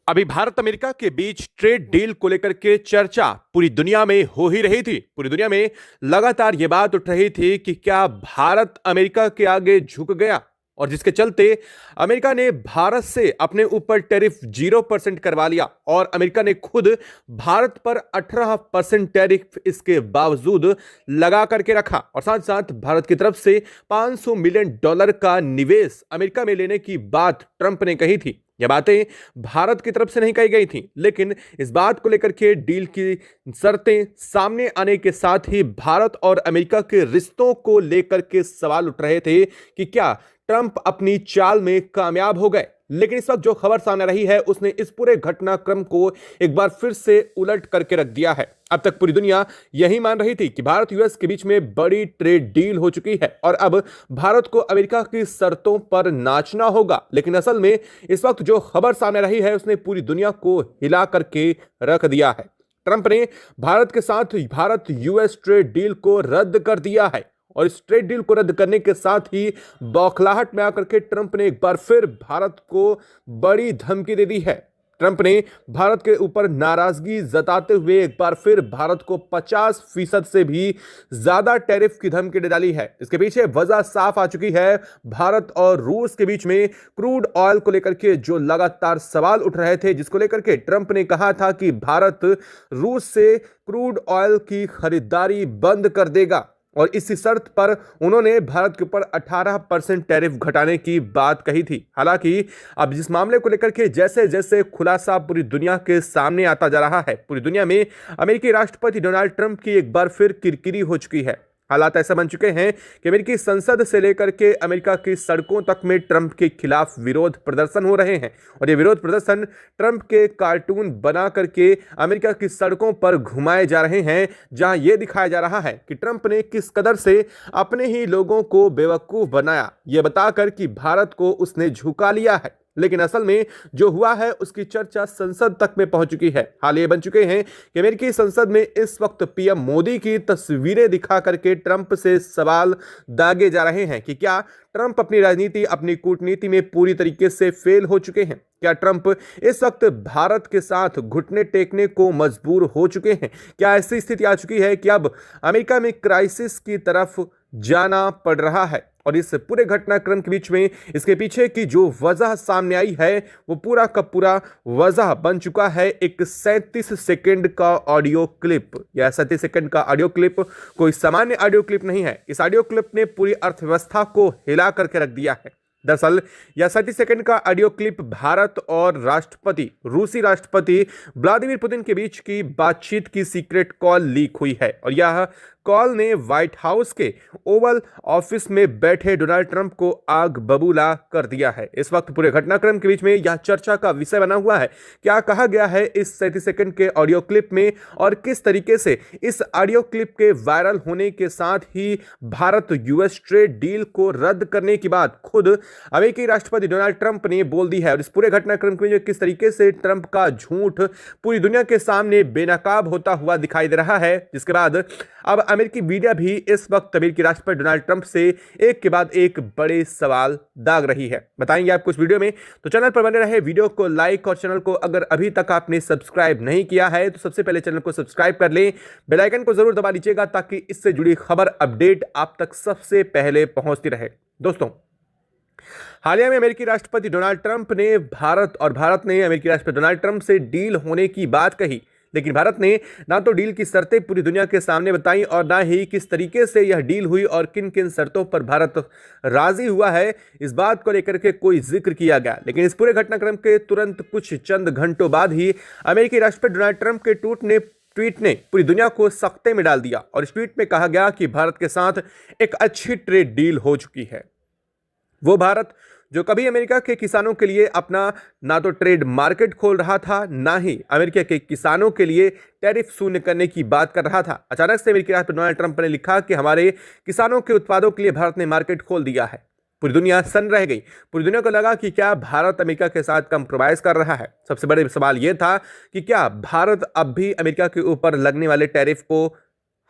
अभी भारत अमेरिका के बीच trade deal को लेकर के चर्चा पूरी दुनिया में हो ही रही थी। पूरी दुनिया में लगातार यह बात उठ रही थी कि क्या भारत अमेरिका के आगे झुक गया, और जिसके चलते अमेरिका ने भारत से अपने ऊपर टैरिफ 0% करवा लिया और अमेरिका ने खुद भारत पर 18% टैरिफ इसके बावजूद लगा करके रखा, और साथ साथ भारत की तरफ से $500 मिलियन का निवेश अमेरिका में लेने की बात ट्रंप ने कही थी। यह बातें भारत की तरफ से नहीं कही गई थी, लेकिन इस बात को लेकर के डील की शर्तें सामने आने के साथ ही भारत और अमेरिका के रिश्तों को लेकर के सवाल उठ रहे थे कि क्या ट्रंप अपनी चाल में कामयाब हो गए। लेकिन इस वक्त जो खबर सामने रही है उसने इस पूरे घटनाक्रम को एक बार फिर से उलट करके रख दिया है। अब तक पूरी दुनिया यही मान रही थी कि भारत यूएस के बीच में बड़ी ट्रेड डील हो चुकी है और अब भारत को अमेरिका की शर्तों पर नाचना होगा, लेकिन असल में इस वक्त जो खबर सामने रही है उसने पूरी दुनिया को हिला करके रख दिया है। ट्रंप ने भारत के साथ भारत यूएस ट्रेड डील को रद्द कर दिया है, और इस ट्रेड डील को रद्द करने के साथ ही बौखलाहट में आकर के ट्रंप ने एक बार फिर भारत को बड़ी धमकी दे दी है। ट्रंप ने भारत के ऊपर नाराजगी जताते हुए एक बार फिर भारत को 50% से भी ज्यादा टैरिफ की धमकी दे डाली है। इसके पीछे वजह साफ आ चुकी है। भारत और रूस के बीच में क्रूड ऑयल को लेकर के जो लगातार सवाल उठ रहे थे, जिसको लेकर के ट्रंप ने कहा था कि भारत रूस से क्रूड ऑयल की खरीदारी बंद कर देगा, और इसी शर्त पर उन्होंने भारत के ऊपर 18% टैरिफ घटाने की बात कही थी। हालांकि अब जिस मामले को लेकर के जैसे जैसे खुलासा पूरी दुनिया के सामने आता जा रहा है, पूरी दुनिया में अमेरिकी राष्ट्रपति डोनाल्ड ट्रंप की एक बार फिर किरकिरी हो चुकी है। हालात ऐसा बन चुके हैं कि अमेरिकी संसद से लेकर के अमेरिका की सड़कों तक में ट्रंप के खिलाफ विरोध प्रदर्शन हो रहे हैं, और ये विरोध प्रदर्शन ट्रंप के कार्टून बना करके अमेरिका की सड़कों पर घुमाए जा रहे हैं, जहां ये दिखाया जा रहा है कि ट्रंप ने किस कदर से अपने ही लोगों को बेवकूफ बनाया, ये बताकर कि भारत को उसने झुका लिया है। लेकिन असल में जो हुआ है उसकी चर्चा संसद तक में पहुंच चुकी है। हाल ये बन चुके हैं कि अमेरिकी संसद में इस वक्त पीएम मोदी की तस्वीरें दिखा करके ट्रंप से सवाल दागे जा रहे हैं कि क्या ट्रंप अपनी राजनीति, अपनी कूटनीति में पूरी तरीके से फेल हो चुके हैं। क्या ट्रंप इस वक्त भारत के साथ घुटने टेकने को मजबूर हो चुके हैं। क्या ऐसी स्थिति आ चुकी है कि अब अमेरिका में क्राइसिस की तरफ जाना पड़ रहा है। और इस पूरे घटनाक्रम के बीच में इसके पीछे की जो वजह सामने आई है वो पूरा का पूरा वजह बन चुका है एक 37 सेकंड का ऑडियो क्लिप। यह 37 सेकंड का ऑडियो क्लिप कोई सामान्य ऑडियो क्लिप नहीं है। इस ऑडियो क्लिप ने पूरी अर्थव्यवस्था को हिला करके रख दिया है। दरअसल यह 37 सेकंड का ऑडियो क्लिप भारत और रूसी राष्ट्रपति व्लादिमीर पुतिन के बीच की बातचीत की सीक्रेट कॉल लीक हुई है, और यह कॉल ने व्हाइट हाउस के ओवल ऑफिस में बैठे डोनाल्ड ट्रंप को आग बबूला कर दिया है। इस वक्त पूरे घटनाक्रम के बीच में यह चर्चा का विषय बना हुआ है। क्या कहा गया है इस 37 सेकंड के ऑडियो क्लिप में, और किस तरीके से इस ऑडियो क्लिप के वायरल होने के साथ ही भारत यूएस ट्रेड डील को रद्द करने की बात खुद अमेरिकी राष्ट्रपति डोनाल्ड ट्रंप ने बोल दी है। और इस पूरे घटनाक्रम में किस तरीके से ट्रंप का झूठ पूरी दुनिया के सामने बेनकाब होता हुआ दिखाई दे रहा है, जिसके बाद अब अमेरिकी मीडिया भी इस वक्त अमेरिकी राष्ट्रपति डोनाल्ड ट्रंप से एक के बाद एक बड़े सवाल दाग रही है। बताएंगे आपको इस वीडियो में, तो चैनल पर बने रहे, वीडियो को लाइक, और चैनल को अगर अभी तक आपने सब्सक्राइब नहीं किया है तो सबसे पहले चैनल को सब्सक्राइब कर लें, बेल आइकन को जरूर दबा लीजिएगा ताकि इससे जुड़ी खबर अपडेट आप तक सबसे पहले पहुंचती रहे। दोस्तों, हालिया में अमेरिकी राष्ट्रपति डोनाल्ड ट्रंप ने भारत ने अमेरिकी राष्ट्रपति डोनाल्ड ट्रंप से डील होने की बात कही, लेकिन भारत ने ना तो डील की शर्तें पूरी दुनिया के सामने बताई और ना ही किस तरीके से यह डील हुई और किन किन शर्तों पर भारत राजी हुआ है, इस बात को लेकर के कोई जिक्र किया गया। लेकिन इस पूरे घटनाक्रम के तुरंत कुछ चंद घंटों बाद ही अमेरिकी राष्ट्रपति डोनाल्ड ट्रंप के ट्वीट ने पूरी दुनिया को सख्ते में डाल दिया, और इस ट्वीट में कहा गया कि भारत के साथ एक अच्छी ट्रेड डील हो चुकी है। वो भारत जो कभी अमेरिका के किसानों के लिए अपना ना तो ट्रेड मार्केट खोल रहा था, ना ही अमेरिका के किसानों के लिए टैरिफ शून्य करने की बात कर रहा था, अचानक से अमेरिकी राष्ट्रपति डोनाल्ड ट्रंप ने लिखा कि हमारे किसानों के उत्पादों के लिए भारत ने मार्केट खोल दिया है। पूरी दुनिया सन्न रह गई। पूरी दुनिया को लगा कि क्या भारत अमेरिका के साथ कंप्रोमाइज कर रहा है। सबसे बड़े सवाल यह था कि क्या भारत अब भी अमेरिका के ऊपर लगने वाले टैरिफ को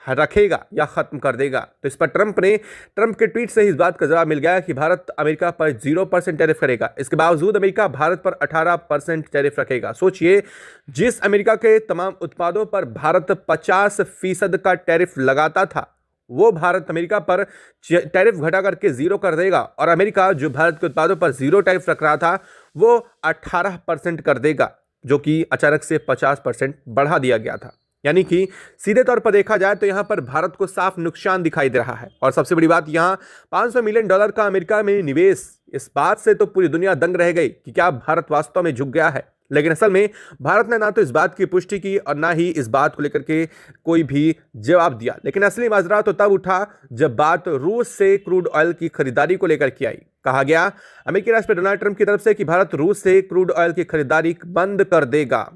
रखेगा या खत्म कर देगा। तो इस पर ट्रंप के ट्वीट से ही इस बात का जवाब मिल गया कि भारत अमेरिका पर 0% टैरिफ करेगा। इसके बावजूद अमेरिका भारत पर 18% टैरिफ रखेगा। सोचिए, जिस अमेरिका के तमाम उत्पादों पर भारत 50% का टैरिफ लगाता था, वो भारत अमेरिका पर टैरिफ घटा करके 0 कर देगा, और अमेरिका जो भारत के उत्पादों पर 0 टैरिफ रख रहा था वो 18% कर देगा, जो कि अचानक से 50% बढ़ा दिया गया था। यानी कि सीधे तौर पर देखा जाए तो यहां पर भारत को साफ नुकसान दिखाई दे रहा है। और सबसे बड़ी बात, यहां $500 मिलियन का अमेरिका में निवेश, इस बात से तो पूरी दुनिया दंग रह गई कि क्या भारत वास्तव में झुक गया है। लेकिन असल में भारत ने ना तो इस बात की पुष्टि की और ना ही इस बात को लेकर के कोई भी जवाब दिया। लेकिन असली माजरा तो तब उठा जब बात रूस से क्रूड ऑयल की खरीदारी को लेकर के आई। कहा गया अमेरिकी राष्ट्रपति डोनाल्ड ट्रंप की तरफ से कि भारत रूस से क्रूड ऑयल की खरीदारी बंद कर देगा।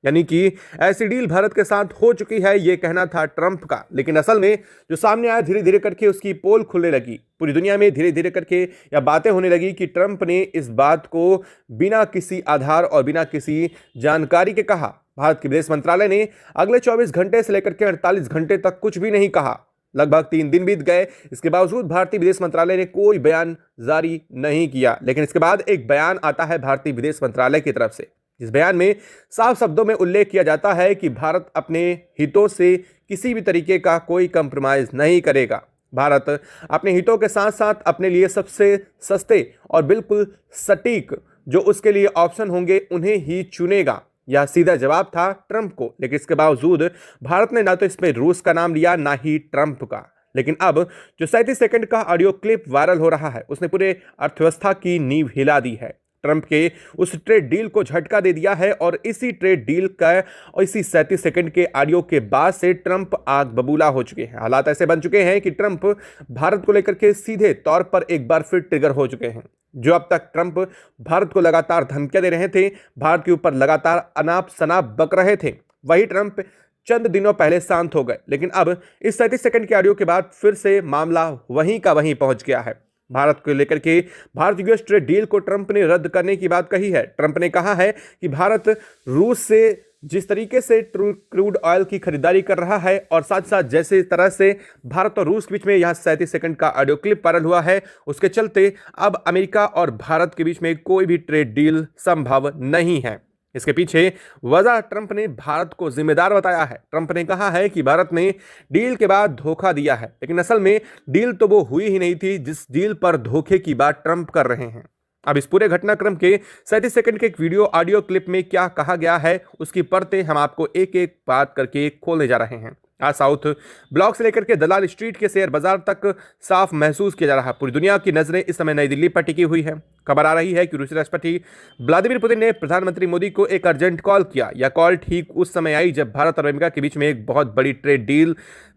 यानी कि ऐसी डील भारत के साथ हो चुकी है, यह कहना था ट्रंप का। लेकिन असल में जो सामने आया, धीरे धीरे करके उसकी पोल खुलने लगी। पूरी दुनिया में धीरे धीरे करके या बातें होने लगी कि ट्रंप ने इस बात को बिना किसी आधार और बिना किसी जानकारी के कहा। भारत के विदेश मंत्रालय ने अगले 24 घंटे से लेकर के 48 घंटे तक कुछ भी नहीं कहा। लगभग 3 दिन बीत गए, इसके बावजूद भारतीय विदेश मंत्रालय ने कोई बयान जारी नहीं किया। लेकिन इसके बाद एक बयान आता है भारतीय विदेश मंत्रालय की तरफ से, जिस बयान में साफ शब्दों में उल्लेख किया जाता है कि भारत अपने हितों से किसी भी तरीके का कोई कंप्रोमाइज नहीं करेगा। भारत अपने हितों के साथ साथ अपने लिए सबसे सस्ते और बिल्कुल सटीक जो उसके लिए ऑप्शन होंगे उन्हें ही चुनेगा। यह सीधा जवाब था ट्रंप को। लेकिन इसके बावजूद भारत ने ना तो इसमें रूस का नाम लिया, ना ही ट्रंप का। लेकिन अब जो 37 सेकंड का ऑडियो क्लिप वायरल हो रहा है, उसने पूरे अर्थव्यवस्था की नींव हिला दी है। ट्रंप के उस ट्रेड डील को झटका दे दिया है, और इसी ट्रेड डील का और इसी 37 सेकंड के ऑडियो के बाद से ट्रंप आग बबूला हो चुके हैं। हालात ऐसे बन चुके हैं कि ट्रंप भारत को लेकर के सीधे तौर पर एक बार फिर ट्रिगर हो चुके हैं। जो अब तक ट्रंप भारत को लगातार धमकियां दे रहे थे, भारत के ऊपर लगातार अनाप शनाप बक रहे थे, वही ट्रंप चंद दिनों पहले शांत हो गए। लेकिन अब इस 37 सेकंड के ऑडियो के बाद फिर से मामला वहीं का वहीं पहुंच गया है। भारत को लेकर के भारत यूएस ट्रेड डील को ट्रंप ने रद्द करने की बात कही है। ट्रंप ने कहा है कि भारत रूस से जिस तरीके से क्रूड ऑयल की खरीदारी कर रहा है, और साथ साथ जैसे तरह से भारत और रूस के बीच में यह 37 सेकंड का ऑडियो क्लिप वायरल हुआ है, उसके चलते अब अमेरिका और भारत के बीच में कोई भी ट्रेड डील संभव नहीं है। इसके पीछे वजह ट्रंप ने भारत को जिम्मेदार बताया है। ट्रंप ने कहा है कि भारत ने डील के बाद धोखा दिया है, लेकिन असल में डील तो वो हुई ही नहीं थी जिस डील पर धोखे की बात ट्रंप कर रहे हैं। अब इस पूरे घटनाक्रम के 37 सेकंड के एक वीडियो ऑडियो क्लिप में क्या कहा गया है, उसकी परतें हम आपको एक एक बात करके खोलने जा रहे हैं। आज साउथ ब्लॉक से लेकर के दलाल स्ट्रीट के शेयर बाजार तक साफ महसूस किया जा रहा है। पूरी दुनिया की नजरें इस समय नई दिल्ली पर टिकी हुई है। खबर आ रही है कि रूसी राष्ट्रपति व्लादिमीर पुतिन ने प्रधानमंत्री मोदी को एक अर्जेंट कॉल किया। यह कॉल ठीक उस समय आई जब भारत और अमेरिका के बीच में एक बहुत बड़ी ट्रेड डील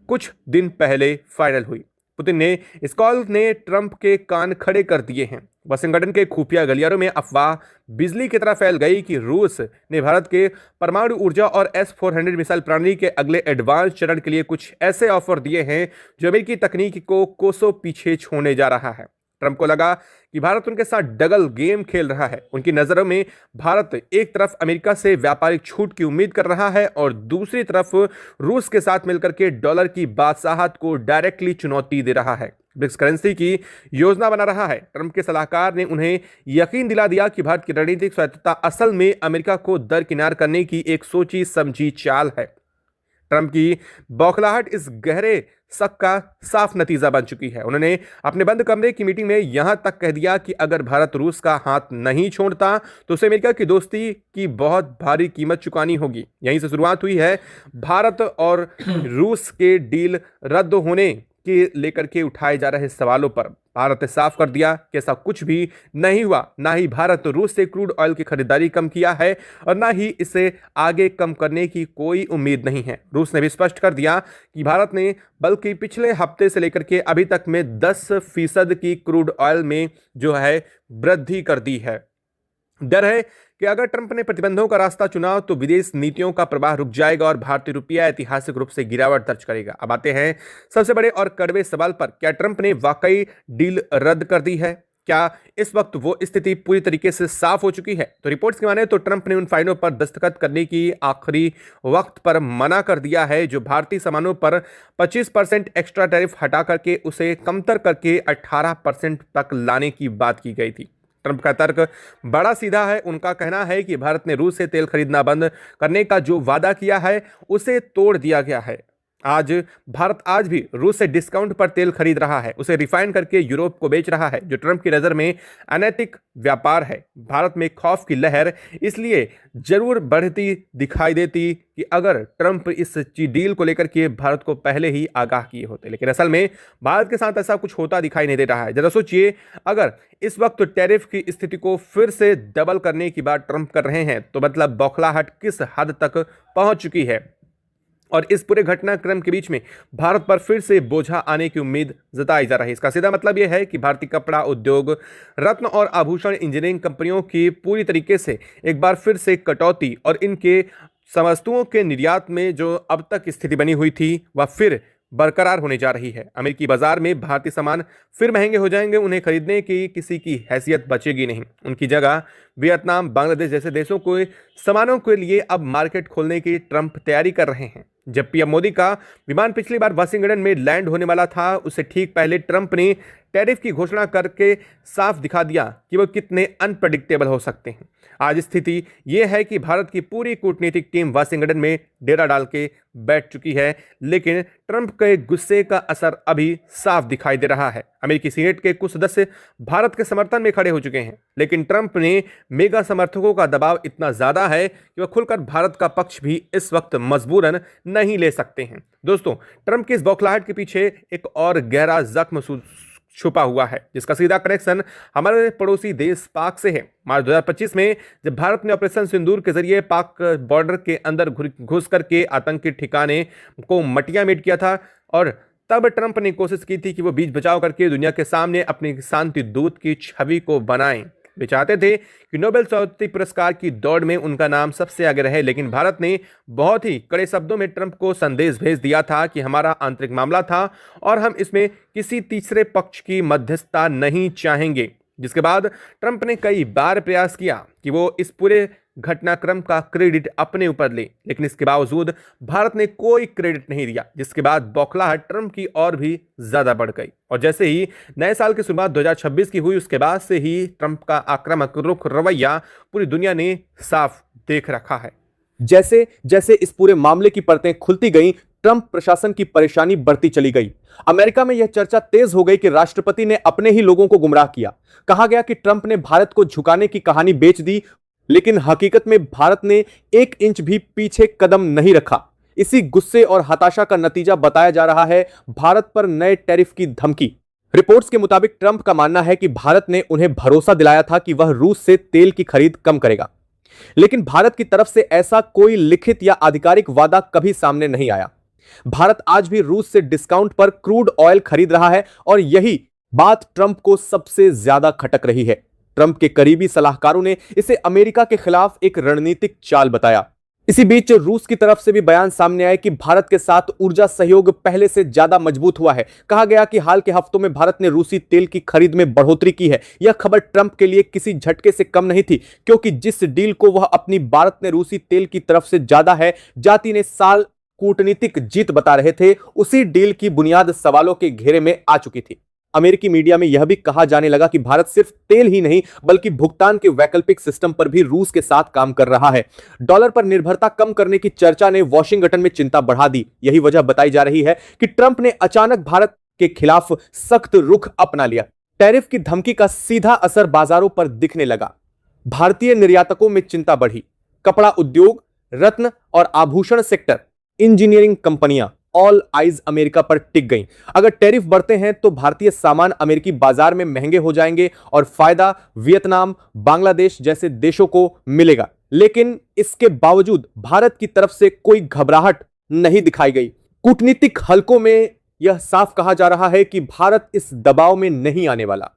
कुछ दिन पहले फाइनल हुई। पुतिन ने इस कॉल ने ट्रंप के कान खड़े कर दिए हैं। वाशिंगटन के खुफिया गलियारों में अफवाह बिजली की तरह फैल गई कि रूस ने भारत के परमाणु ऊर्जा और S-400 मिसाइल प्रणाली के अगले एडवांस चरण के लिए कुछ ऐसे ऑफर दिए हैं जो अमेरिकी तकनीक को कोसों पीछे छोड़ने जा रहा है। ट्रंप को लगा कि भारत उनके साथ डबल गेम खेल रहा है। उनकी नजरों में भारत एक तरफ अमेरिका से व्यापारिक छूट की उम्मीद कर रहा है और दूसरी तरफ रूस के साथ मिलकर के डॉलर की बादशाहत को डायरेक्टली चुनौती दे रहा है, ब्रिक्स करेंसी की योजना बना रहा है। ट्रंप के सलाहकार ने उन्हें यकीन दिला दिया कि भारत की रणनीतिक स्वायत्तता असल में अमेरिका को दरकिनार करने की एक सोची समझी चाल है। ट्रंप की बौखलाहट इस गहरे शक का साफ नतीजा बन चुकी है। उन्होंने अपने बंद कमरे की मीटिंग में यहां तक कह दिया कि अगर भारत रूस का हाथ नहीं छोड़ता तो उसे अमेरिका की दोस्ती की बहुत भारी कीमत चुकानी होगी। यहीं से शुरुआत हुई है भारत और रूस के डील रद्द होने के लेकर के उठाए जा रहे सवालों पर। भारत ने साफ कर दिया कि ऐसा कुछ भी नहीं हुआ। ना ही भारत रूस से क्रूड ऑयल की खरीदारी कम किया है और ना ही इसे आगे कम करने की कोई उम्मीद नहीं है। रूस ने भी स्पष्ट कर दिया कि भारत ने बल्कि पिछले हफ्ते से लेकर के अभी तक में 10% की क्रूड ऑयल में जो है वृद्धि कर दी है। डर है कि अगर ट्रंप ने प्रतिबंधों का रास्ता चुना तो विदेश नीतियों का प्रवाह रुक जाएगा और भारतीय रुपया ऐतिहासिक रूप से गिरावट दर्ज करेगा। अब आते हैं सबसे बड़े और कड़वे सवाल पर, क्या ट्रंप ने वाकई डील रद्द कर दी है? क्या इस वक्त वो स्थिति पूरी तरीके से साफ हो चुकी है? तो रिपोर्ट्स की माने तो ट्रंप ने उन फाइलों पर दस्तखत करने की आखिरी वक्त पर मना कर दिया है जो भारतीय सामानों पर 25% एक्स्ट्रा टैरिफ हटा करके उसे कमतर करके 18% तक लाने की बात की गई थी। ट्रंप का तर्क बड़ा सीधा है। उनका कहना है कि भारत ने रूस से तेल खरीदना बंद करने का जो वादा किया है उसे तोड़ दिया गया है। भारत आज भी रूस से डिस्काउंट पर तेल खरीद रहा है, उसे रिफाइन करके यूरोप को बेच रहा है, जो ट्रंप की नजर में अनैतिक व्यापार है। भारत में खौफ की लहर इसलिए जरूर बढ़ती दिखाई देती कि अगर ट्रंप इस डील को लेकर के भारत को पहले ही आगाह किए होते, लेकिन असल में भारत के साथ ऐसा कुछ होता दिखाई नहीं दे रहा है। जरा सोचिए, अगर इस वक्त टैरिफ की स्थिति को फिर से डबल करने की बात ट्रंप कर रहे हैं तो मतलब बौखलाहट किस हद तक पहुंच चुकी है। और इस पूरे घटनाक्रम के बीच में भारत पर फिर से बोझा आने की उम्मीद जताई जा रही है। इसका सीधा मतलब यह है कि भारतीय कपड़ा उद्योग, रत्न और आभूषण इंजीनियरिंग कंपनियों की पूरी तरीके से एक बार फिर से कटौती और इनके वस्तुओं के निर्यात में जो अब तक स्थिति बनी हुई थी वह फिर बरकरार होने जा रही है। अमेरिकी बाजार में भारतीय सामान फिर महंगे हो जाएंगे, उन्हें खरीदने की किसी की हैसियत बचेगी नहीं। उनकी जगह वियतनाम, बांग्लादेश जैसे देशों को सामानों के लिए अब मार्केट खोलने की ट्रंप तैयारी कर रहे हैं। जब पीएम मोदी का विमान पिछली बार वाशिंगटन में लैंड होने वाला था, उससे ठीक पहले ट्रंप ने टैरिफ की घोषणा करके साफ दिखा दिया कि वो कितने अनप्रडिक्टेबल हो सकते हैं। आज स्थिति यह है कि भारत की पूरी कूटनीतिक टीम वाशिंगटन में डेरा डाल के बैठ चुकी है, लेकिन ट्रंप के गुस्से का असर अभी साफ दिखाई दे रहा है। अमेरिकी सीनेट के कुछ सदस्य भारत के समर्थन में खड़े हो चुके हैं, लेकिन ट्रंप ने मेगा समर्थकों का दबाव इतना ज्यादा है कि वह खुलकर भारत का पक्ष भी इस वक्त मजबूरन नहीं ले सकते हैं। दोस्तों, ट्रंप की इस बौखलाहट के पीछे एक और गहरा जख्म छुपा हुआ है, जिसका सीधा कनेक्शन हमारे पड़ोसी देश पाक से है। मार्च 2025 में जब भारत ने ऑपरेशन सिंदूर के जरिए पाक बॉर्डर के अंदर घुस करके आतंकी ठिकाने को मटिया मेट किया था, और तब ट्रंप ने कोशिश की थी कि वो बीच बचाव करके दुनिया के सामने अपनी शांति दूत की छवि को बनाएं। वे चाहते थे कि नोबेल शांति पुरस्कार की दौड़ में उनका नाम सबसे आगे रहे, लेकिन भारत ने बहुत ही कड़े शब्दों में ट्रंप को संदेश भेज दिया था कि हमारा आंतरिक मामला था और हम इसमें किसी तीसरे पक्ष की मध्यस्थता नहीं चाहेंगे। जिसके बाद ट्रंप ने कई बार प्रयास किया कि वो इस पूरे घटनाक्रम का क्रेडिट अपने ऊपर ले, लेकिन इसके बावजूद भारत ने कोई क्रेडिट नहीं दिया, जिसके बाद बौखलाहट ट्रंप की और भी ज्यादा बढ़ गई। और जैसे ही नए साल की शुरुआत 2026 की हुई, उसके बाद से ही ट्रंप का आक्रामक रुख रवैया पूरी दुनिया ने साफ देख रखा है। जैसे जैसे इस पूरे मामले की परतें खुलती गईं, ट्रंप प्रशासन की परेशानी बढ़ती चली गई। अमेरिका में यह चर्चा तेज हो गई कि राष्ट्रपति ने अपने ही लोगों को गुमराह किया। कहा गया कि ट्रंप ने भारत को झुकाने की कहानी बेच दी, लेकिन हकीकत में भारत ने 1 इंच भी पीछे कदम नहीं रखा। इसी गुस्से और हताशा का नतीजा बताया जा रहा है भारत पर नए टैरिफ की धमकी। रिपोर्ट्स के मुताबिक ट्रंप का मानना है कि भारत ने उन्हें भरोसा दिलाया था कि वह रूस से तेल की खरीद कम करेगा, लेकिन भारत की तरफ से ऐसा कोई लिखित या आधिकारिक वादा कभी सामने नहीं आया। भारत आज भी रूस से डिस्काउंट पर क्रूड ऑयल खरीद रहा है और यही बात ट्रंप को सबसे ज्यादा खटक रही है। ट्रंप के करीबी सलाहकारों ने इसे अमेरिका के खिलाफ एक रणनीतिक चाल बताया। इसी बीच रूस की तरफ से भी बयान सामने आए कि भारत के साथ ऊर्जा सहयोग पहले से ज्यादा मजबूत हुआ है। कहा गया कि हाल के हफ्तों में भारत ने रूसी तेल की खरीद में बढ़ोतरी की है। यह खबर ट्रंप के लिए किसी झटके से कम नहीं थी, क्योंकि जिस डील को वह अपनी भारत ने रूसी तेल की तरफ से ज्यादा है जाति ने साल कूटनीतिक जीत बता रहे थे, उसी डील की बुनियाद सवालों के घेरे में आ चुकी थी। अमेरिकी मीडिया में यह भी कहा जाने लगा कि भारत सिर्फ तेल ही नहीं बल्कि भुगतान के वैकल्पिक सिस्टम पर भी रूस के साथ काम कर रहा है। डॉलर पर निर्भरता कम करने की चर्चा ने वॉशिंगटन में चिंता बढ़ा दी। यही वजह बताई जा रही है कि ट्रंप ने अचानक भारत के खिलाफ सख्त रुख अपना लिया। टैरिफ की धमकी का सीधा असर बाजारों पर दिखने लगा। भारतीय निर्यातकों में चिंता बढ़ी। कपड़ा उद्योग, रत्न और आभूषण सेक्टर, इंजीनियरिंग कंपनियां ऑल आइज अमेरिका पर टिक गईं। अगर टैरिफ बढ़ते हैं तो भारतीय सामान अमेरिकी बाजार में महंगे हो जाएंगे और फायदा वियतनाम, बांग्लादेश जैसे देशों को मिलेगा। लेकिन इसके बावजूद भारत की तरफ से कोई घबराहट नहीं दिखाई गई। कूटनीतिक हलकों में यह साफ कहा जा रहा है कि भारत इस दबाव में नहीं आने वाला।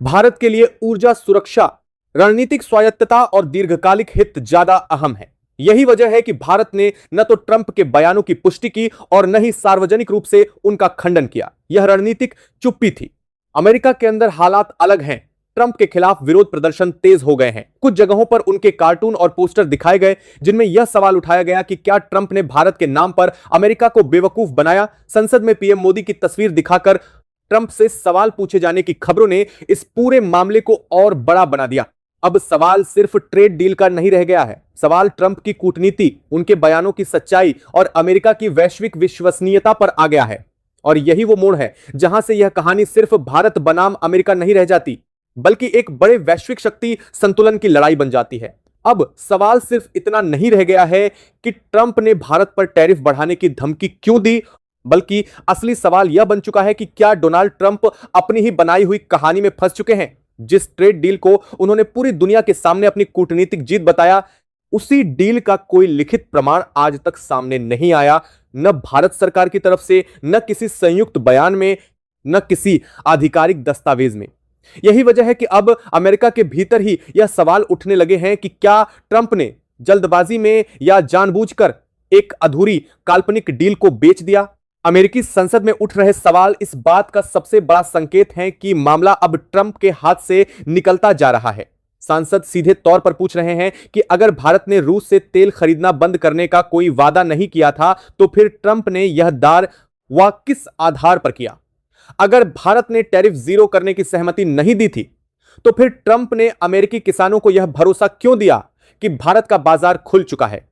भारत के लिए ऊर्जा सुरक्षा, रणनीतिक स्वायत्तता और दीर्घकालिक हित ज्यादा अहम है। यही वजह है कि भारत ने न तो ट्रंप के बयानों की पुष्टि की और न ही सार्वजनिक रूप से उनका खंडन किया। यह रणनीतिक चुप्पी थी। अमेरिका के अंदर हालात अलग हैं। ट्रंप के खिलाफ विरोध प्रदर्शन तेज हो गए हैं। कुछ जगहों पर उनके कार्टून और पोस्टर दिखाए गए जिनमें यह सवाल उठाया गया कि क्या ट्रंप ने भारत के नाम पर अमेरिका को बेवकूफ बनाया। संसद में पीएम मोदी की तस्वीर दिखाकर ट्रंप से सवाल पूछे जाने की खबरों ने इस पूरे मामले को और बड़ा बना दिया। अब सवाल सिर्फ ट्रेड डील का नहीं रह गया है, सवाल ट्रंप की कूटनीति, उनके बयानों की सच्चाई और अमेरिका की वैश्विक विश्वसनीयता पर आ गया है। और यही वो मोड़ है जहां से यह कहानी सिर्फ भारत बनाम अमेरिका नहीं रह जाती, बल्कि एक बड़े वैश्विक शक्ति संतुलन की लड़ाई बन जाती है। अब सवाल सिर्फ इतना नहीं रह गया है कि ट्रंप ने भारत पर टैरिफ बढ़ाने की धमकी क्यों दी, बल्कि असली सवाल यह बन चुका है कि क्या डोनाल्ड ट्रंप अपनी ही बनाई हुई कहानी में फंस चुके हैं। जिस ट्रेड डील को उन्होंने पूरी दुनिया के सामने अपनी कूटनीतिक जीत बताया, उसी डील का कोई लिखित प्रमाण आज तक सामने नहीं आया, न भारत सरकार की तरफ से, न किसी संयुक्त बयान में, न किसी आधिकारिक दस्तावेज में। यही वजह है कि अब अमेरिका के भीतर ही यह सवाल उठने लगे हैं कि क्या ट्रंप ने जल्दबाजी में या जानबूझकर एक अधूरी काल्पनिक डील को बेच दिया। अमेरिकी संसद में उठ रहे सवाल इस बात का सबसे बड़ा संकेत हैं कि मामला अब ट्रंप के हाथ से निकलता जा रहा है। सांसद सीधे तौर पर पूछ रहे हैं कि अगर भारत ने रूस से तेल खरीदना बंद करने का कोई वादा नहीं किया था तो फिर ट्रंप ने यह दार व किस आधार पर किया। अगर भारत ने टैरिफ जीरो करने की सहमति नहीं दी थी तो फिर ट्रंप ने अमेरिकी किसानों को यह भरोसा क्यों दिया कि भारत का बाजार खुल चुका है।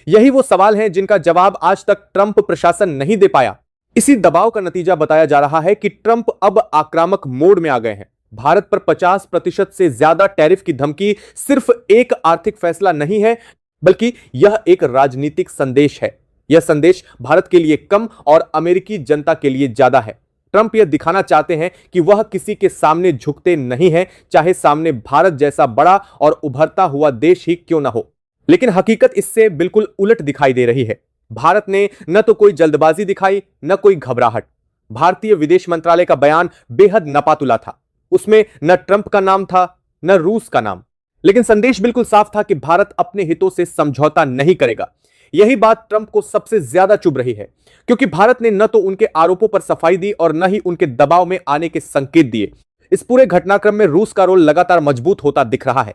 यही वो सवाल हैं जिनका जवाब आज तक ट्रंप प्रशासन नहीं दे पाया। इसी दबाव का नतीजा बताया जा रहा है कि ट्रंप अब आक्रामक मोड में आ गए हैं। भारत पर 50% से ज्यादा टैरिफ की धमकी सिर्फ एक आर्थिक फैसला नहीं है, बल्कि यह एक राजनीतिक संदेश है। यह संदेश भारत के लिए कम और अमेरिकी जनता के लिए ज्यादा है। ट्रंप यह दिखाना चाहते हैं कि वह किसी के सामने झुकते नहीं हैं, चाहे सामने भारत जैसा बड़ा और उभरता हुआ देश ही क्यों ना हो। लेकिन हकीकत इससे बिल्कुल उलट दिखाई दे रही है। भारत ने न तो कोई जल्दबाजी दिखाई, न कोई घबराहट। भारतीय विदेश मंत्रालय का बयान बेहद नपातुला था। उसमें न ट्रंप का नाम था, न रूस का नाम, लेकिन संदेश बिल्कुल साफ था कि भारत अपने हितों से समझौता नहीं करेगा। यही बात ट्रंप को सबसे ज्यादा चुभ रही है, क्योंकि भारत ने न तो उनके आरोपों पर सफाई दी और न ही उनके दबाव में आने के संकेत दिए। इस पूरे घटनाक्रम में रूस का रोल लगातार मजबूत होता दिख रहा है।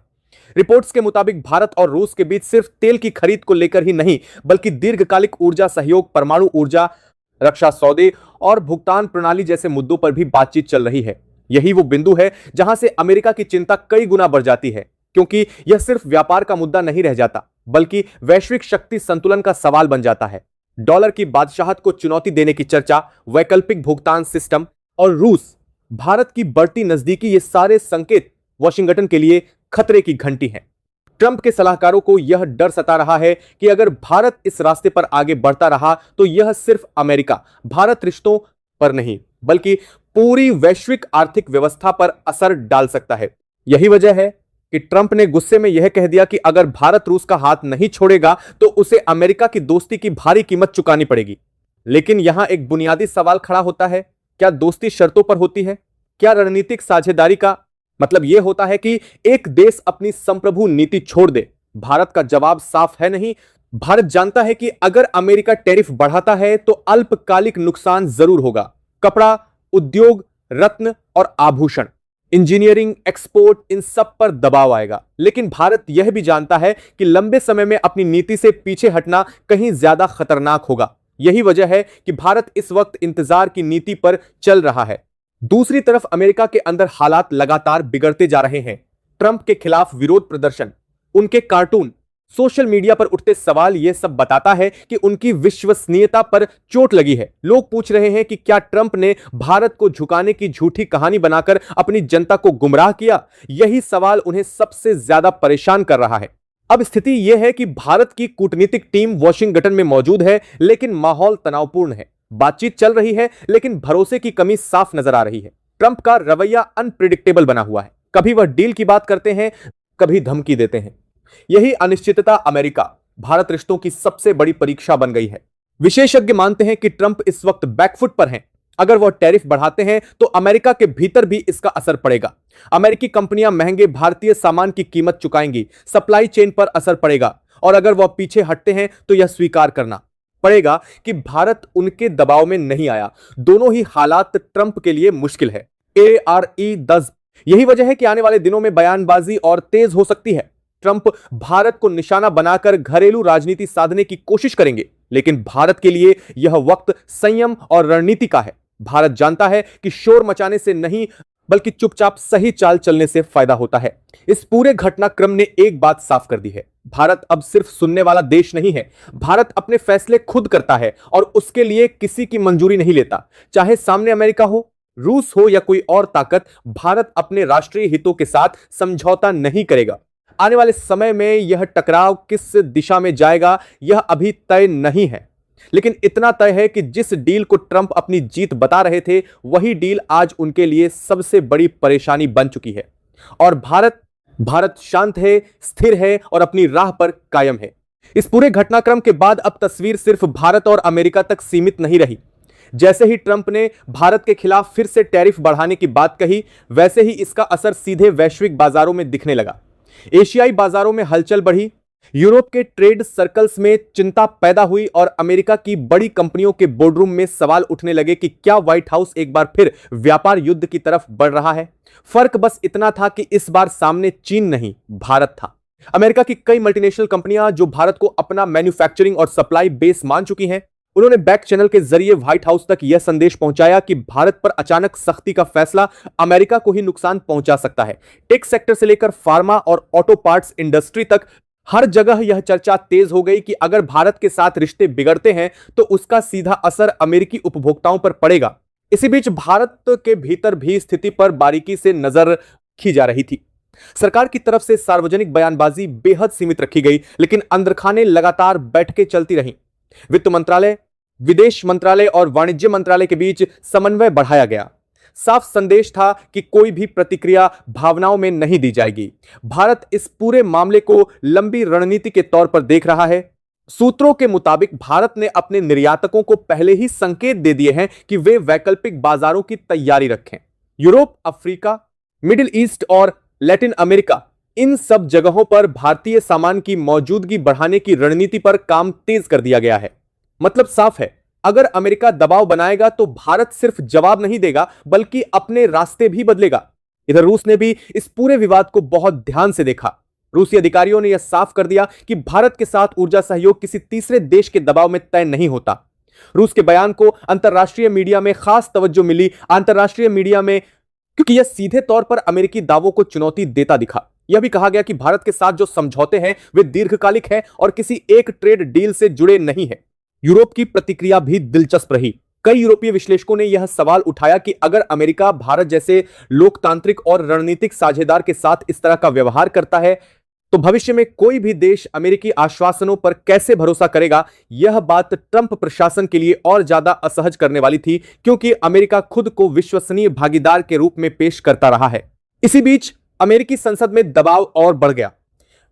रिपोर्ट्स के मुताबिक भारत और रूस के बीच सिर्फ तेल की खरीद को लेकर ही नहीं, बल्कि दीर्घकालिक ऊर्जा सहयोग, परमाणु ऊर्जा, रक्षा सौदे और भुगतान प्रणाली जैसे मुद्दों पर भी बातचीत चल रही है। यही वो बिंदु है जहां से अमेरिका की चिंता कई गुना बढ़ जाती है, क्योंकि यह सिर्फ व्यापार का मुद्दा नहीं रह जाता, बल्कि वैश्विक शक्ति संतुलन का सवाल बन जाता है। डॉलर की बादशाहत को चुनौती देने की चर्चा, वैकल्पिक भुगतान सिस्टम और रूस भारत की बढ़ती नजदीकी, ये सारे संकेत वॉशिंगटन के लिए खतरे की घंटी है। ट्रंप के सलाहकारों को यह डर सता रहा है कि अगर भारत इस रास्ते पर आगे बढ़ता रहा तो यह सिर्फ अमेरिका भारत रिश्तों पर नहीं, बल्कि पूरी वैश्विक आर्थिक व्यवस्था पर असर डाल सकता है। यही वजह है कि ट्रंप ने गुस्से में यह कह दिया कि अगर भारत रूस का हाथ नहीं छोड़ेगा तो उसे अमेरिका की दोस्ती की भारी कीमत चुकानी पड़ेगी। लेकिन यहां एक बुनियादी सवाल खड़ा होता है, क्या दोस्ती शर्तों पर होती है? क्या रणनीतिक साझेदारी का मतलब यह होता है कि एक देश अपनी संप्रभु नीति छोड़ दे? भारत का जवाब साफ है, नहीं। भारत जानता है कि अगर अमेरिका टैरिफ बढ़ाता है तो अल्पकालिक नुकसान जरूर होगा। कपड़ा उद्योग, रत्न और आभूषण, इंजीनियरिंग, एक्सपोर्ट, इन सब पर दबाव आएगा। लेकिन भारत यह भी जानता है कि लंबे समय में अपनी नीति से पीछे हटना कहीं ज्यादा खतरनाक होगा। यही वजह है कि भारत इस वक्त इंतजार की नीति पर चल रहा है। दूसरी तरफ अमेरिका के अंदर हालात लगातार बिगड़ते जा रहे हैं। ट्रंप के खिलाफ विरोध प्रदर्शन, उनके कार्टून, सोशल मीडिया पर उठते सवाल, यह सब बताता है कि उनकी विश्वसनीयता पर चोट लगी है। लोग पूछ रहे हैं कि क्या ट्रंप ने भारत को झुकाने की झूठी कहानी बनाकर अपनी जनता को गुमराह किया? यही सवाल उन्हें सबसे ज्यादा परेशान कर रहा है। अब स्थिति यह है कि भारत की कूटनीतिक टीम वॉशिंगटन में मौजूद है, लेकिन माहौल तनावपूर्ण है। बातचीत चल रही है, लेकिन भरोसे की कमी साफ नजर आ रही है। ट्रंप का रवैया अनप्रिडिक्टेबल बना हुआ है। कभी वह डील की बात करते हैं, कभी धमकी देते हैं। यही अनिश्चितता अमेरिका भारत रिश्तों की सबसे बड़ी परीक्षा बन गई है। विशेषज्ञ मानते हैं कि ट्रंप इस वक्त बैकफुट पर हैं। अगर वह टैरिफ बढ़ाते हैं तो अमेरिका के भीतर भी इसका असर पड़ेगा। अमेरिकी कंपनियां महंगे भारतीय सामान की कीमत चुकाएंगी, सप्लाई चेन पर असर पड़ेगा। और अगर वह पीछे हटते हैं तो यह स्वीकार करना पड़ेगा कि भारत उनके दबाव में नहीं आया। दोनों ही हालात ट्रंप के लिए मुश्किल है। ARE 10 यही वजह है कि आने वाले दिनों में बयानबाजी और तेज हो सकती है। ट्रंप भारत को निशाना बनाकर घरेलू राजनीति साधने की कोशिश करेंगे, लेकिन भारत के लिए यह वक्त संयम और रणनीति का है। भारत जानता है कि शोर मचाने से नहीं, बल्कि चुपचाप सही चाल चलने से फायदा होता है। इस पूरे घटनाक्रम ने एक बात साफ कर दी है, भारत अब सिर्फ सुनने वाला देश नहीं है। भारत अपने फैसले खुद करता है और उसके लिए किसी की मंजूरी नहीं लेता। चाहे सामने अमेरिका हो, रूस हो या कोई और ताकत, भारत अपने राष्ट्रीय हितों के साथ समझौता नहीं करेगा। आने वाले समय में यह टकराव किस दिशा में जाएगा यह अभी तय नहीं है, लेकिन इतना तय है कि जिस डील को ट्रंप अपनी जीत बता रहे थे, वही डील आज उनके लिए सबसे बड़ी परेशानी बन चुकी है। और भारत शांत है, स्थिर है और अपनी राह पर कायम है। इस पूरे घटनाक्रम के बाद अब तस्वीर सिर्फ भारत और अमेरिका तक सीमित नहीं रही। जैसे ही ट्रंप ने भारत के खिलाफ फिर से टैरिफ बढ़ाने की बात कही, वैसे ही इसका असर सीधे वैश्विक बाजारों में दिखने लगा। एशियाई बाजारों में हलचल बढ़ी, यूरोप के ट्रेड सर्कल्स में चिंता पैदा हुई और अमेरिका की बड़ी कंपनियों के बोर्डरूम में सवाल उठने लगे कि क्या व्हाइट हाउस एक बार फिर व्यापार युद्ध की तरफ बढ़ रहा है। फर्क बस इतना था कि इस बार सामने चीन नहीं, भारत था। अमेरिका की कई मल्टीनेशनल कंपनियां जो भारत को अपना मैन्युफैक्चरिंग और सप्लाई बेस मान चुकी हैं, उन्होंने बैक चैनल के जरिए व्हाइट हाउस तक यह संदेश पहुंचाया कि भारत पर अचानक सख्ती का फैसला अमेरिका को ही नुकसान पहुंचा सकता है। टेक सेक्टर से लेकर फार्मा और ऑटो पार्ट्स इंडस्ट्री तक हर जगह यह चर्चा तेज हो गई कि अगर भारत के साथ रिश्ते बिगड़ते हैं तो उसका सीधा असर अमेरिकी उपभोक्ताओं पर पड़ेगा। इसी बीच भारत के भीतर भी स्थिति पर बारीकी से नजर रखी जा रही थी। सरकार की तरफ से सार्वजनिक बयानबाजी बेहद सीमित रखी गई, लेकिन अंदरखाने लगातार बैठकें चलती रहीं। वित्त मंत्रालय, विदेश मंत्रालय और वाणिज्य मंत्रालय के बीच समन्वय बढ़ाया गया। साफ संदेश था कि कोई भी प्रतिक्रिया भावनाओं में नहीं दी जाएगी। भारत इस पूरे मामले को लंबी रणनीति के तौर पर देख रहा है। सूत्रों के मुताबिक भारत ने अपने निर्यातकों को पहले ही संकेत दे दिए हैं कि वे वैकल्पिक बाजारों की तैयारी रखें। यूरोप, अफ्रीका, मिडिल ईस्ट और लैटिन अमेरिका, इन सब जगहों पर भारतीय सामान की मौजूदगी बढ़ाने की रणनीति पर काम तेज कर दिया गया है। मतलब साफ है, अगर अमेरिका दबाव बनाएगा तो भारत सिर्फ जवाब नहीं देगा, बल्कि अपने रास्ते भी बदलेगा। इधर रूस ने भी इस पूरे विवाद को बहुत ध्यान से देखा। रूसी अधिकारियों ने यह साफ कर दिया कि भारत के साथ ऊर्जा सहयोग किसी तीसरे देश के दबाव में तय नहीं होता। रूस के बयान को अंतरराष्ट्रीय मीडिया में खास तवज्जो मिली, अंतरराष्ट्रीय मीडिया में, क्योंकि यह सीधे तौर पर अमेरिकी दावों को चुनौती देता दिखा। यह भी कहा गया कि भारत के साथ जो समझौते हैं वे दीर्घकालिक हैं और किसी एक ट्रेड डील से जुड़े नहीं हैं। यूरोप की प्रतिक्रिया भी दिलचस्प रही। कई यूरोपीय विश्लेषकों ने यह सवाल उठाया कि अगर अमेरिका भारत जैसे लोकतांत्रिक और रणनीतिक साझेदार के साथ इस तरह का व्यवहार करता है तो भविष्य में कोई भी देश अमेरिकी आश्वासनों पर कैसे भरोसा करेगा। यह बात ट्रंप प्रशासन के लिए और ज्यादा असहज करने वाली थी, क्योंकि अमेरिका खुद को विश्वसनीय भागीदार के रूप में पेश करता रहा है। इसी बीच अमेरिकी संसद में दबाव और बढ़ गया।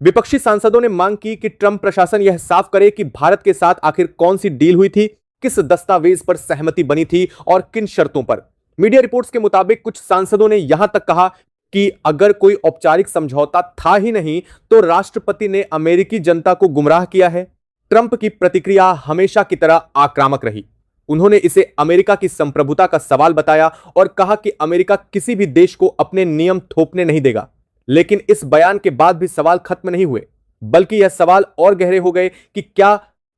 विपक्षी सांसदों ने मांग की कि ट्रंप प्रशासन यह साफ करे कि भारत के साथ आखिर कौन सी डील हुई थी, किस दस्तावेज पर सहमति बनी थी और किन शर्तों पर। मीडिया रिपोर्ट्स के मुताबिक कुछ सांसदों ने यहां तक कहा कि अगर कोई औपचारिक समझौता था ही नहीं तो राष्ट्रपति ने अमेरिकी जनता को गुमराह किया है। ट्रंप की प्रतिक्रिया हमेशा की तरह आक्रामक रही। उन्होंने इसे अमेरिका की संप्रभुता का सवाल बताया और कहा कि अमेरिका किसी भी देश को अपने नियम थोपने नहीं देगा। लेकिन इस बयान के बाद भी सवाल खत्म नहीं हुए, बल्कि यह सवाल और गहरे हो गए कि क्या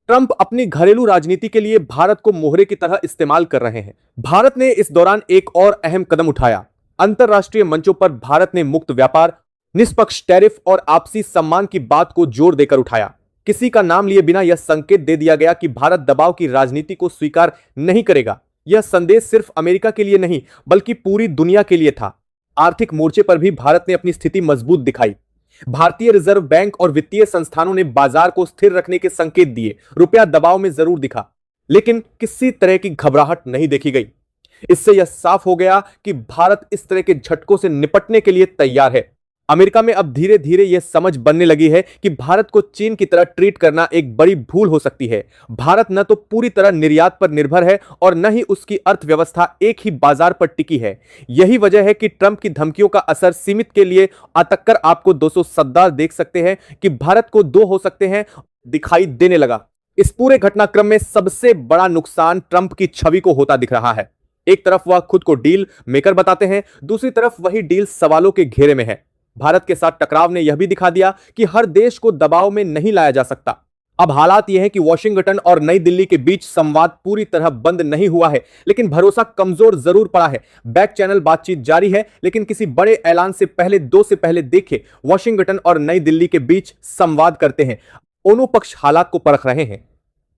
ट्रंप अपनी घरेलू राजनीति के लिए भारत को मोहरे की तरह इस्तेमाल कर रहे हैं। भारत ने इस दौरान एक और अहम कदम उठाया। अंतरराष्ट्रीय मंचों पर भारत ने मुक्त व्यापार, निष्पक्ष टैरिफ और आपसी सम्मान की बात को जोर देकर उठाया। किसी का नाम लिए बिना यह संकेत दे दिया गया कि भारत दबाव की राजनीति को स्वीकार नहीं करेगा। यह संदेश सिर्फ अमेरिका के लिए नहीं, बल्कि पूरी दुनिया के लिए था। आर्थिक मोर्चे पर भी भारत ने अपनी स्थिति मजबूत दिखाई। भारतीय रिजर्व बैंक और वित्तीय संस्थानों ने बाजार को स्थिर रखने के संकेत दिए। रुपया दबाव में जरूर दिखा, लेकिन किसी तरह की घबराहट नहीं देखी गई। इससे यह साफ हो गया कि भारत इस तरह के झटकों से निपटने के लिए तैयार है। अमेरिका में अब धीरे धीरे यह समझ बनने लगी है कि भारत को चीन की तरह ट्रीट करना एक बड़ी भूल हो सकती है। भारत न तो पूरी तरह निर्यात पर निर्भर है और न ही उसकी अर्थव्यवस्था एक ही बाजार पर टिकी है। यही वजह है कि ट्रंप की धमकियों का असर सीमित के लिए अटककर आपको 200 सद्दार देख सकते हैं कि भारत को 2 हो सकते हैं दिखाई देने लगा। इस पूरे घटनाक्रम में सबसे बड़ा नुकसान ट्रंप की छवि को होता दिख रहा है। एक तरफ वह खुद को डील मेकर बताते हैं, दूसरी तरफ वही डील सवालों के घेरे में है। भारत के साथ टकराव ने यह भी दिखा दिया कि हर देश को दबाव में नहीं लाया जा सकता। अब हालात यह है कि वॉशिंगटन और नई दिल्ली के बीच संवाद पूरी तरह बंद नहीं हुआ है, लेकिन भरोसा कमजोर जरूर पड़ा है। बैक चैनल बातचीत जारी है, लेकिन किसी बड़े ऐलान से पहले 2 से पहले देखे वॉशिंगटन और नई दिल्ली के बीच संवाद करते हैं। दोनों पक्ष हालात को परख रहे हैं।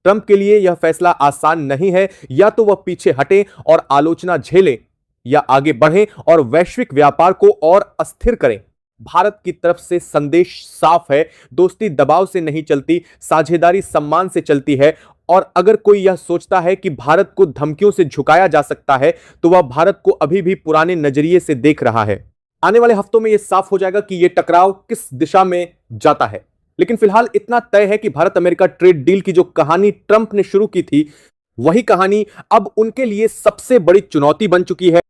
ट्रंप के लिए यह फैसला आसान नहीं है, या तो वह पीछे हटे और आलोचना झेलें, या आगे बढ़ें और वैश्विक व्यापार को और अस्थिर करें। भारत की तरफ से संदेश साफ है, दोस्ती दबाव से नहीं चलती, साझेदारी सम्मान से चलती है। और अगर कोई यह सोचता है कि भारत को धमकियों से झुकाया जा सकता है, तो वह भारत को अभी भी पुराने नजरिए से देख रहा है। आने वाले हफ्तों में यह साफ हो जाएगा कि यह टकराव किस दिशा में जाता है। लेकिन फिलहाल इतना तय है कि भारत अमेरिका ट्रेड डील की जो कहानी ट्रंप ने शुरू की थी, वही कहानी अब उनके लिए सबसे बड़ी चुनौती बन चुकी है।